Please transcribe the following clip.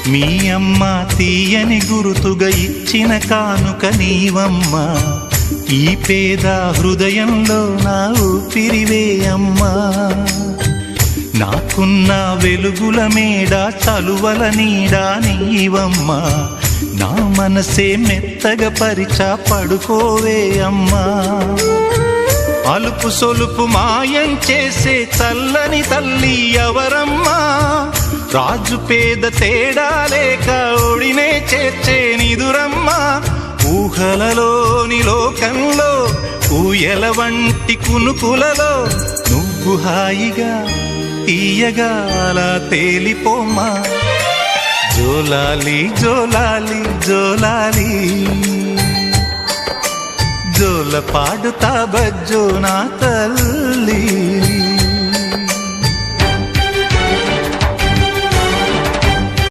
మీ అమ్మ తీయని గురుతుగా ఇచ్చిన కానుక నీవమ్మా, ఈ పేద హృదయంలో నా ఊపిరివే అమ్మా. నాకున్న వెలుగుల మేడ చలువల నీడా నీవమ్మా, నా మనసే మెత్తగా పరిచా పడుకోవే అమ్మా. అలుపు సొలుపు మాయం చేసే చల్లని తల్లి ఎవరమ్మా, రాజు పేద తేడా లేక ఒడినే చేర్చే నిదురమ్మా. ఊహలలోని లోకంలో ఊయల వంటి కునుకులలో నువ్వు హాయిగా తీయగా అలా తేలిపోమ్మా. జోలాలి జోలాలి జోలాలి, జోల పాడుతా బజ్జో నా తల్లి.